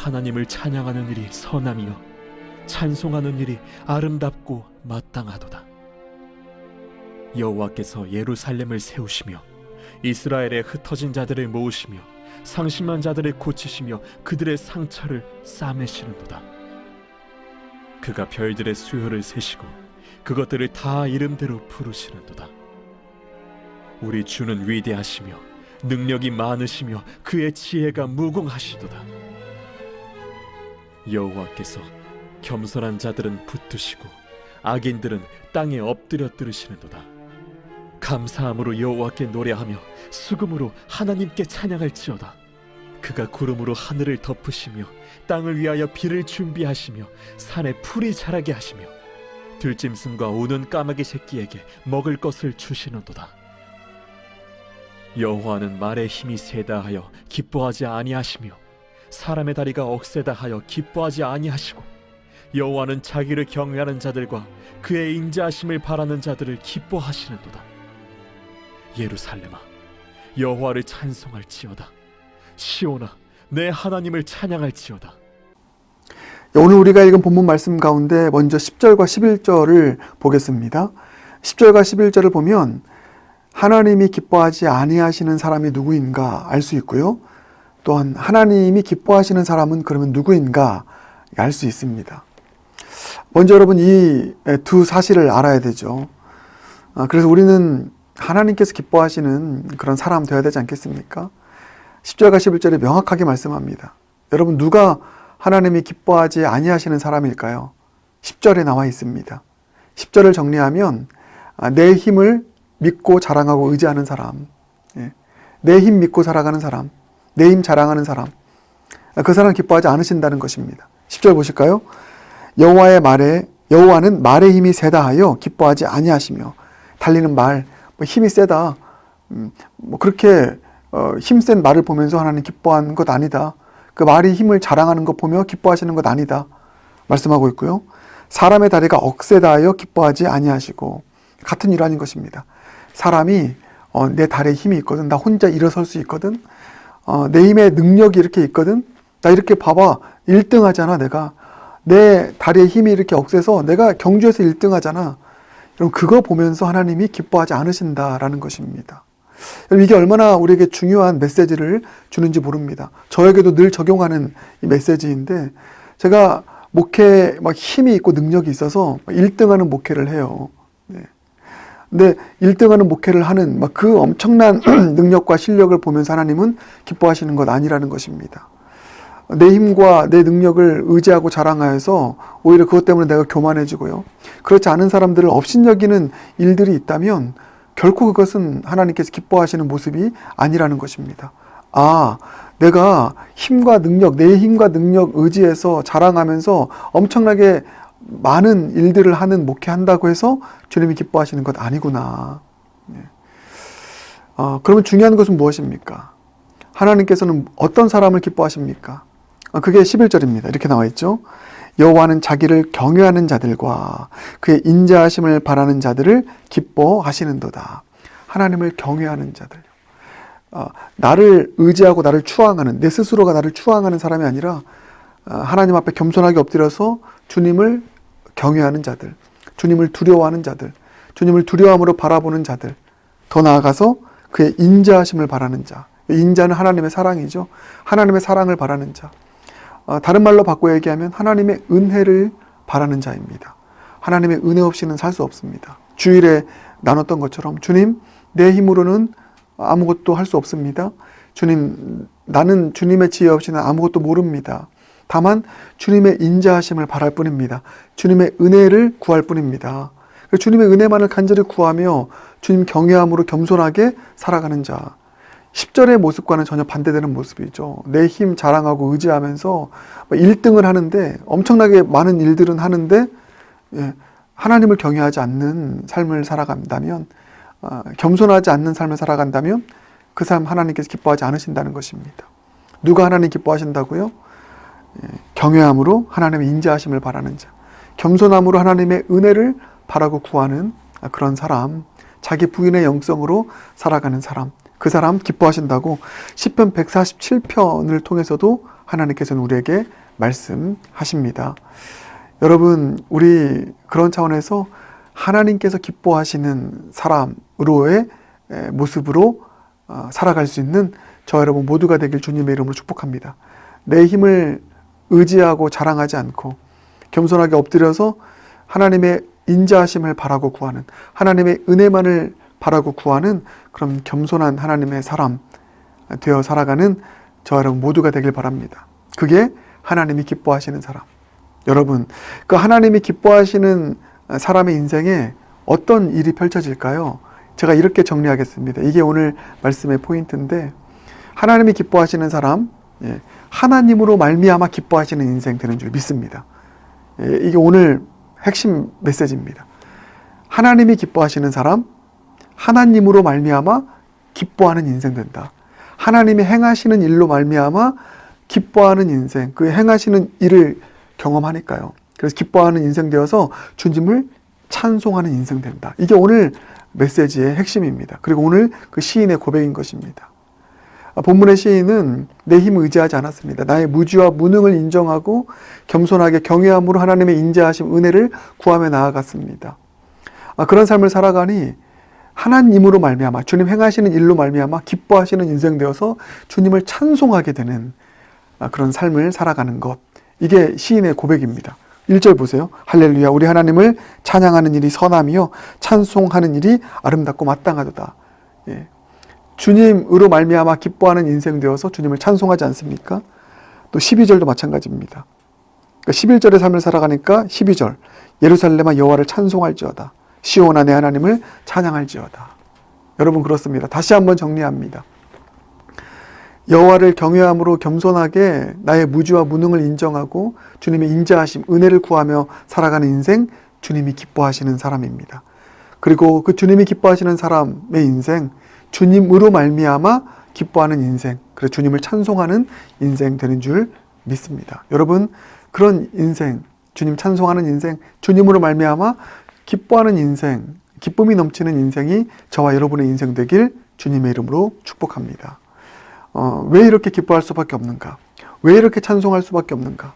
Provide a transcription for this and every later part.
하나님을 찬양하는 일이 선함이요 찬송하는 일이 아름답고 마땅하도다. 여호와께서 예루살렘을 세우시며 이스라엘의 흩어진 자들을 모으시며 상심한 자들을 고치시며 그들의 상처를 싸매시는도다. 그가 별들의 수요를 세시고 그것들을 다 이름대로 부르시는도다. 우리 주는 위대하시며 능력이 많으시며 그의 지혜가 무궁하시도다. 여호와께서 겸손한 자들은 붙드시고 악인들은 땅에 엎드려 들으시는도다. 감사함으로 여호와께 노래하며 수금으로 하나님께 찬양할지어다. 그가 구름으로 하늘을 덮으시며 땅을 위하여 비를 준비하시며 산에 풀이 자라게 하시며 들짐승과 우는 까마귀 새끼에게 먹을 것을 주시는도다. 여호와는 말의 힘이 세다 하여 기뻐하지 아니하시며 사람의 다리가 억세다 하여 기뻐하지 아니하시고 여호와는 자기를 경외하는 자들과 그의 인자하심을 바라는 자들을 기뻐하시는도다. 예루살렘아, 여호와를 찬송할지어다. 시온아, 내 하나님을 찬양할지어다. 오늘 우리가 읽은 본문 말씀 가운데 먼저 10절과 11절을 보겠습니다. 10절과 11절을 보면 하나님이 기뻐하지 아니하시는 사람이 누구인가 알 수 있고요. 또한 하나님이 기뻐하시는 사람은 그러면 누구인가 알 수 있습니다. 먼저 여러분 이 두 사실을 알아야 되죠. 그래서 우리는 하나님께서 기뻐하시는 그런 사람 되어야 되지 않겠습니까? 10절과 11절에 명확하게 말씀합니다. 여러분 누가 하나님이 기뻐하지 아니하시는 사람일까요? 10절에 나와 있습니다. 10절을 정리하면 내 힘을 믿고 자랑하고 의지하는 사람, 내 힘 믿고 살아가는 사람, 내 힘 자랑하는 사람, 그 사람 기뻐하지 않으신다는 것입니다. 10절 보실까요? 여호와는 말의 힘이 세다 하여 기뻐하지 아니하시며, 달리는 말, 힘이 세다, 그렇게 힘센 말을 보면서 하나님 기뻐하는 것 아니다. 그 말이 힘을 자랑하는 것 보며 기뻐하시는 것 아니다 말씀하고 있고요. 사람의 다리가 억세다 하여 기뻐하지 아니하시고, 같은 일환인 것입니다. 사람이 내 다리에 힘이 있거든, 나 혼자 일어설 수 있거든, 내 힘의 능력이 이렇게 있거든, 나 이렇게 봐봐 1등 하잖아, 내가 내 다리에 힘이 이렇게 억세서 내가 경주에서 1등 하잖아. 여러분 그거 보면서 하나님이 기뻐하지 않으신다라는 것입니다. 여러분 이게 얼마나 우리에게 중요한 메시지를 주는지 모릅니다. 저에게도 늘 적용하는 이 메시지인데, 제가 목회 막 힘이 있고 능력이 있어서 1등하는 목회를 해요. 근데 1등하는 목회를 하는 막 그 엄청난 능력과 실력을 보면서 하나님은 기뻐하시는 것 아니라는 것입니다. 내 힘과 내 능력을 의지하고 자랑하여서 오히려 그것 때문에 내가 교만해지고요. 그렇지 않은 사람들을 업신여기는 일들이 있다면 결코 그것은 하나님께서 기뻐하시는 모습이 아니라는 것입니다. 내가 힘과 능력, 내 힘과 능력 의지해서 자랑하면서 엄청나게 많은 일들을 하는 목회한다고 해서 주님이 기뻐하시는 것 아니구나. 그러면 중요한 것은 무엇입니까? 하나님께서는 어떤 사람을 기뻐하십니까? 그게 11절입니다. 이렇게 나와 있죠. 여호와는 자기를 경외하는 자들과 그의 인자하심을 바라는 자들을 기뻐하시는도다. 하나님을 경외하는 자들. 나를 의지하고 나를 추앙하는, 내 스스로가 나를 추앙하는 사람이 아니라 하나님 앞에 겸손하게 엎드려서 주님을 경외하는 자들, 주님을 두려워하는 자들, 주님을 두려움으로 바라보는 자들, 더 나아가서 그의 인자하심을 바라는 자. 인자는 하나님의 사랑이죠. 하나님의 사랑을 바라는 자. 다른 말로 바꿔 얘기하면 하나님의 은혜를 바라는 자입니다. 하나님의 은혜 없이는 살 수 없습니다. 주일에 나눴던 것처럼 주님, 내 힘으로는 아무것도 할 수 없습니다. 주님, 나는 주님의 지혜 없이는 아무것도 모릅니다. 다만 주님의 인자하심을 바랄 뿐입니다. 주님의 은혜를 구할 뿐입니다. 주님의 은혜만을 간절히 구하며 주님 경외함으로 겸손하게 살아가는 자. 10절의 모습과는 전혀 반대되는 모습이죠. 내 힘 자랑하고 의지하면서 1등을 하는데, 엄청나게 많은 일들은 하는데 하나님을 경외하지 않는 삶을 살아간다면, 겸손하지 않는 삶을 살아간다면 그 삶 하나님께서 기뻐하지 않으신다는 것입니다. 누가 하나님 기뻐하신다고요? 경외함으로 하나님의 인자하심을 바라는 자, 겸손함으로 하나님의 은혜를 바라고 구하는 그런 사람, 자기 부인의 영성으로 살아가는 사람, 그 사람 기뻐하신다고 시편 147편을 통해서도 하나님께서는 우리에게 말씀하십니다. 여러분, 우리 그런 차원에서 하나님께서 기뻐하시는 사람으로의 모습으로 살아갈 수 있는 저 여러분 모두가 되길 주님의 이름으로 축복합니다. 내 힘을 의지하고 자랑하지 않고 겸손하게 엎드려서 하나님의 인자하심을 바라고 구하는, 하나님의 은혜만을 바라고 구하는 그런 겸손한 하나님의 사람 되어 살아가는 저 여러분 모두가 되길 바랍니다. 그게 하나님이 기뻐하시는 사람. 여러분, 그 하나님이 기뻐하시는 사람의 인생에 어떤 일이 펼쳐질까요? 제가 이렇게 정리하겠습니다. 이게 오늘 말씀의 포인트인데, 하나님이 기뻐하시는 사람, 하나님으로 말미암아 기뻐하시는 인생 되는 줄 믿습니다. 이게 오늘 핵심 메시지입니다. 하나님이 기뻐하시는 사람, 하나님으로 말미암아 기뻐하는 인생 된다. 하나님이 행하시는 일로 말미암아 기뻐하는 인생, 그 행하시는 일을 경험하니까요. 그래서 기뻐하는 인생 되어서 주님을 찬송하는 인생 된다. 이게 오늘 메시지의 핵심입니다. 그리고 오늘 그 시인의 고백인 것입니다. 본문의 시인은 내 힘을 의지하지 않았습니다. 나의 무지와 무능을 인정하고 겸손하게 경외함으로 하나님의 인자하심 은혜를 구하며 나아갔습니다. 그런 삶을 살아가니 하나님으로 말미암아 주님 행하시는 일로 말미암아 기뻐하시는 인생 되어서 주님을 찬송하게 되는 그런 삶을 살아가는 것. 이게 시인의 고백입니다. 1절 보세요. 할렐루야, 우리 하나님을 찬양하는 일이 선함이요 찬송하는 일이 아름답고 마땅하도다. 주님으로 말미암아 기뻐하는 인생 되어서 주님을 찬송하지 않습니까? 또 12절도 마찬가지입니다. 그러니까 11절의 삶을 살아가니까 12절 예루살렘아 여호와를 찬송할지어다. 시온아 내 하나님을 찬양할지어다. 여러분 그렇습니다. 다시 한번 정리합니다. 여호와를 경외함으로 겸손하게 나의 무지와 무능을 인정하고 주님의 인자하심, 은혜를 구하며 살아가는 인생, 주님이 기뻐하시는 사람입니다. 그리고 그 주님이 기뻐하시는 사람의 인생, 주님으로 말미암아 기뻐하는 인생, 그래서 주님을 찬송하는 인생 되는 줄 믿습니다. 여러분 그런 인생, 주님 찬송하는 인생, 주님으로 말미암아 기뻐하는 인생, 기쁨이 넘치는 인생이 저와 여러분의 인생 되길 주님의 이름으로 축복합니다. 왜 이렇게 기뻐할 수밖에 없는가? 왜 이렇게 찬송할 수밖에 없는가?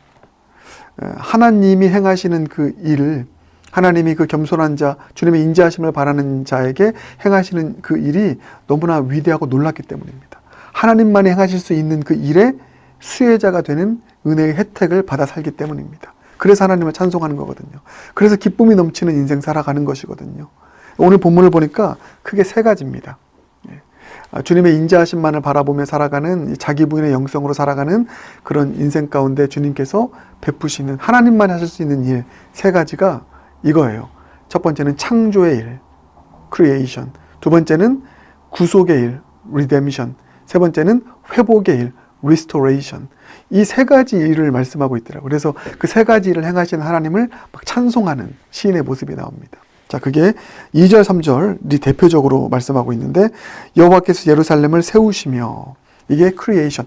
하나님이 행하시는 그 일을, 하나님이 그 겸손한 자, 주님의 인자하심을 바라는 자에게 행하시는 그 일이 너무나 위대하고 놀랍기 때문입니다. 하나님만이 행하실 수 있는 그 일의 수혜자가 되는 은혜의 혜택을 받아 살기 때문입니다. 그래서 하나님을 찬송하는 거거든요. 그래서 기쁨이 넘치는 인생 살아가는 것이거든요. 오늘 본문을 보니까 크게 세 가지입니다. 주님의 인자하심만을 바라보며 살아가는 자기 부인의 영성으로 살아가는 그런 인생 가운데 주님께서 베푸시는 하나님만 하실 수 있는 일 세 가지가 이거예요. 첫 번째는 창조의 일, creation. 두 번째는 구속의 일, redemption. 세 번째는 회복의 일, restoration. 이 세 가지 일을 말씀하고 있더라고요. 그래서 그 세 가지 일을 행하시는 하나님을 막 찬송하는 시인의 모습이 나옵니다. 자, 그게 2절, 3절이 대표적으로 말씀하고 있는데 여호와께서 예루살렘을 세우시며, 이게 크리에이션,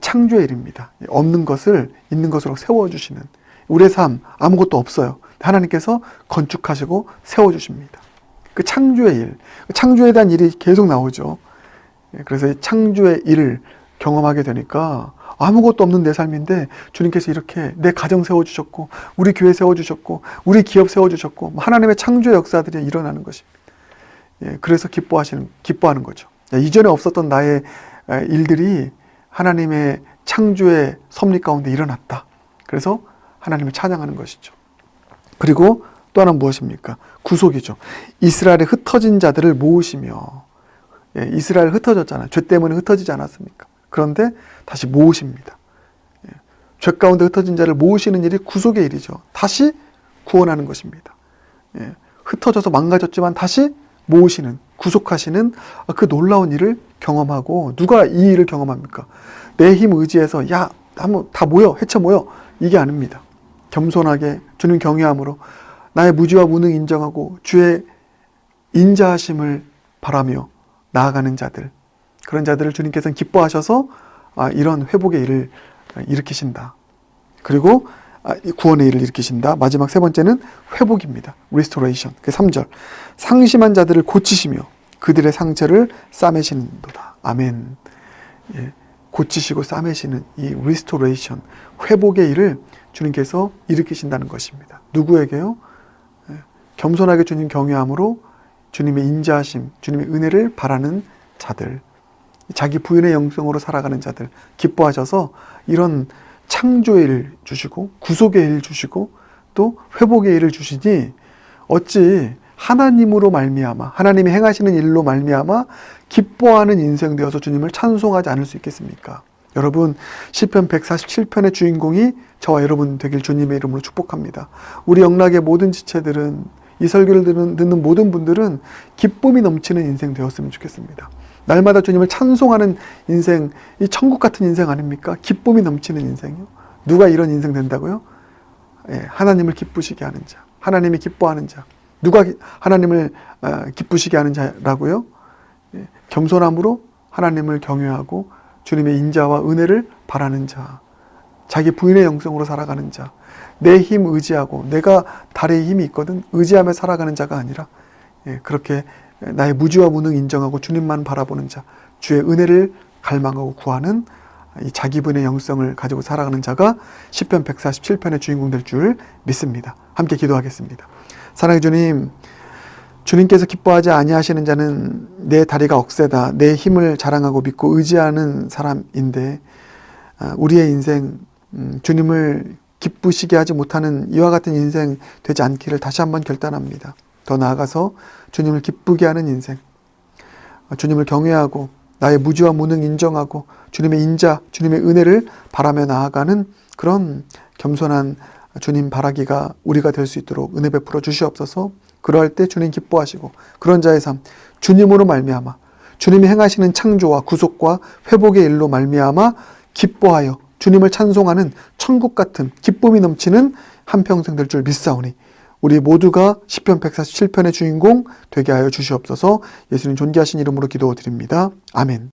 창조의 일입니다. 없는 것을 있는 것으로 세워주시는, 우리의 삶 아무것도 없어요. 하나님께서 건축하시고 세워주십니다. 그 창조의 일, 창조에 대한 일이 계속 나오죠. 그래서 창조의 일을 경험하게 되니까 아무것도 없는 내 삶인데 주님께서 이렇게 내 가정 세워주셨고 우리 교회 세워주셨고 우리 기업 세워주셨고 하나님의 창조의 역사들이 일어나는 것입니다. 그래서 기뻐하는 거죠. 이전에 없었던 나의 일들이 하나님의 창조의 섭리 가운데 일어났다. 그래서 하나님을 찬양하는 것이죠. 그리고 또 하나는 무엇입니까? 구속이죠. 이스라엘의 흩어진 자들을 모으시며, 이스라엘 흩어졌잖아요. 죄 때문에 흩어지지 않았습니까? 그런데 다시 모으십니다. 죄 가운데 흩어진 자를 모으시는 일이 구속의 일이죠. 다시 구원하는 것입니다. 흩어져서 망가졌지만 다시 모으시는, 구속하시는 그 놀라운 일을 경험하고, 누가 이 일을 경험합니까? 내 힘 의지해서 야 한번 다 모여, 해쳐 모여, 이게 아닙니다. 겸손하게 주님 경외함으로 나의 무지와 무능 인정하고 주의 인자하심을 바라며 나아가는 자들, 그런 자들을 주님께서는 기뻐하셔서 이런 회복의 일을 일으키신다. 그리고 구원의 일을 일으키신다. 마지막 세 번째는 회복입니다. restoration. 3절. 상심한 자들을 고치시며 그들의 상처를 싸매시는도다. 아멘. 고치시고 싸매시는 이 리스토레이션, 회복의 일을 주님께서 일으키신다는 것입니다. 누구에게요? 겸손하게 주님 경외함으로 주님의 인자하심, 주님의 은혜를 바라는 자들, 자기 부인의 영성으로 살아가는 자들, 기뻐하셔서 이런 창조의 일 주시고 구속의 일 주시고 또 회복의 일을 주시니 어찌 하나님으로 말미암아, 하나님이 행하시는 일로 말미암아 기뻐하는 인생 되어서 주님을 찬송하지 않을 수 있겠습니까? 여러분, 시편 147편의 주인공이 저와 여러분 되길 주님의 이름으로 축복합니다. 우리 영락의 모든 지체들은, 이 설교를 듣는 모든 분들은 기쁨이 넘치는 인생 되었으면 좋겠습니다. 날마다 주님을 찬송하는 인생, 이 천국 같은 인생 아닙니까? 기쁨이 넘치는 인생이요. 누가 이런 인생 된다고요? 하나님을 기쁘시게 하는 자, 하나님이 기뻐하는 자. 누가 하나님을 기쁘시게 하는 자라고요? 겸손함으로 하나님을 경외하고 주님의 인자와 은혜를 바라는 자, 자기 부인의 영성으로 살아가는 자, 내 힘 의지하고 내가 달의 힘이 있거든 의지하며 살아가는 자가 아니라 그렇게 나의 무지와 무능 인정하고 주님만 바라보는 자, 주의 은혜를 갈망하고 구하는 이 자기 부인의 영성을 가지고 살아가는 자가 시편 147편의 주인공 될 줄 믿습니다. 함께 기도하겠습니다. 사랑의 주님, 주님께서 기뻐하지 아니하시는 자는 내 다리가 억세다, 내 힘을 자랑하고 믿고 의지하는 사람인데 우리의 인생 주님을 기쁘시게 하지 못하는 이와 같은 인생 되지 않기를 다시 한번 결단합니다. 더 나아가서 주님을 기쁘게 하는 인생, 주님을 경외하고 나의 무지와 무능 인정하고 주님의 인자, 주님의 은혜를 바라며 나아가는 그런 겸손한 주님 바라기가 우리가 될 수 있도록 은혜 베풀어 주시옵소서. 그러할 때 주님 기뻐하시고 그런 자의 삶, 주님으로 말미암아 주님이 행하시는 창조와 구속과 회복의 일로 말미암아 기뻐하여 주님을 찬송하는 천국 같은 기쁨이 넘치는 한평생 될 줄 믿사오니 우리 모두가 시편 147편의 주인공 되게 하여 주시옵소서. 예수님 존귀하신 이름으로 기도드립니다. 아멘.